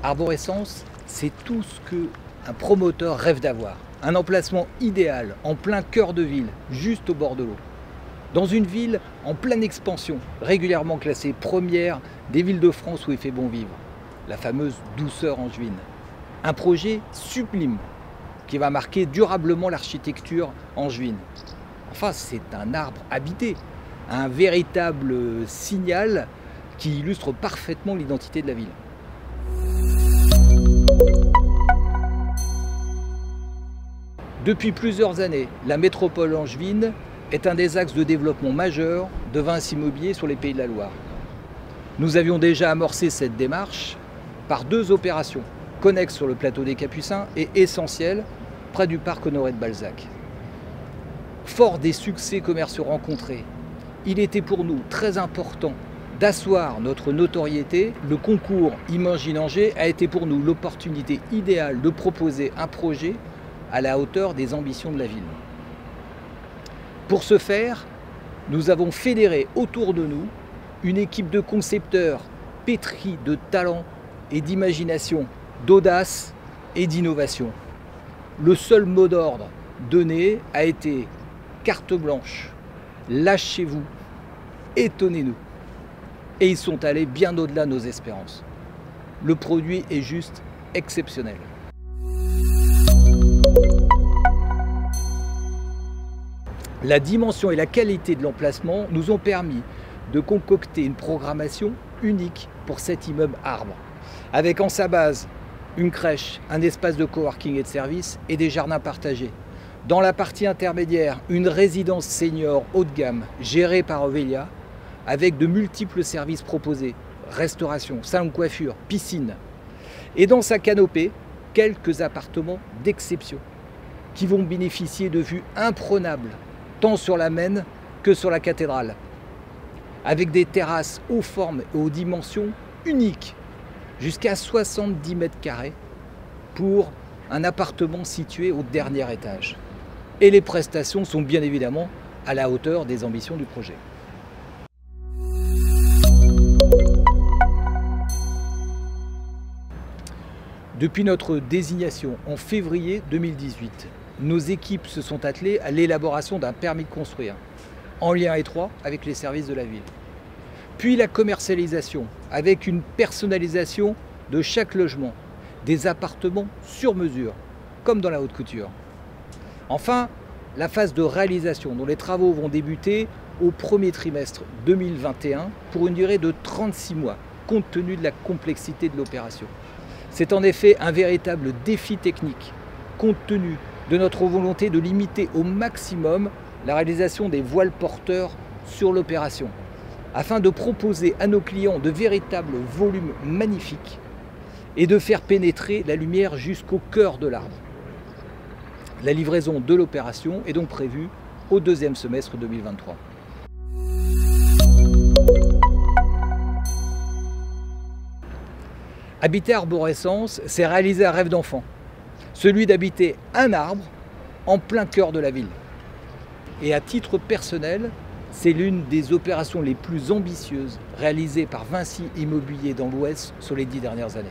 Arborescence, c'est tout ce qu'un promoteur rêve d'avoir. Un emplacement idéal, en plein cœur de ville, juste au bord de l'eau. Dans une ville en pleine expansion, régulièrement classée première des villes de France où il fait bon vivre. La fameuse douceur angevine. Un projet sublime qui va marquer durablement l'architecture angevine. Enfin, c'est un arbre habité, un véritable signal qui illustre parfaitement l'identité de la ville. Depuis plusieurs années, la métropole angevine est un des axes de développement majeurs de Vinci Immobilier sur les Pays de la Loire. Nous avions déjà amorcé cette démarche par deux opérations, connexes sur le plateau des Capucins et essentielles près du parc Honoré de Balzac. Fort des succès commerciaux rencontrés, il était pour nous très important d'asseoir notre notoriété. Le concours Imagine Angers a été pour nous l'opportunité idéale de proposer un projet à la hauteur des ambitions de la ville. Pour ce faire, nous avons fédéré autour de nous une équipe de concepteurs pétris de talent et d'imagination, d'audace et d'innovation. Le seul mot d'ordre donné a été carte blanche, lâchez-vous, étonnez-nous. Et ils sont allés bien au-delà de nos espérances. Le produit est juste exceptionnel. La dimension et la qualité de l'emplacement nous ont permis de concocter une programmation unique pour cet immeuble arbre, avec en sa base une crèche, un espace de coworking et de service et des jardins partagés. Dans la partie intermédiaire, une résidence senior haut de gamme gérée par Ovelia, avec de multiples services proposés, restauration, salon de coiffure, piscine. Et dans sa canopée, quelques appartements d'exception qui vont bénéficier de vues imprenables, tant sur la Maine que sur la cathédrale, avec des terrasses aux formes et aux dimensions uniques, jusqu'à 70 mètres carrés pour un appartement situé au dernier étage. Et les prestations sont bien évidemment à la hauteur des ambitions du projet. Depuis notre désignation en février 2018, nos équipes se sont attelées à l'élaboration d'un permis de construire, en lien étroit avec les services de la ville. Puis la commercialisation, avec une personnalisation de chaque logement, des appartements sur mesure, comme dans la haute couture. Enfin, la phase de réalisation, dont les travaux vont débuter au premier trimestre 2021 pour une durée de 36 mois, compte tenu de la complexité de l'opération. C'est en effet un véritable défi technique, compte tenu de notre volonté de limiter au maximum la réalisation des voiles porteurs sur l'opération, afin de proposer à nos clients de véritables volumes magnifiques et de faire pénétrer la lumière jusqu'au cœur de l'arbre. La livraison de l'opération est donc prévue au deuxième semestre 2023. Habiter Arborescence, c'est réaliser un rêve d'enfant, celui d'habiter un arbre en plein cœur de la ville. Et à titre personnel, c'est l'une des opérations les plus ambitieuses réalisées par Vinci Immobilier dans l'Ouest sur les 10 dernières années.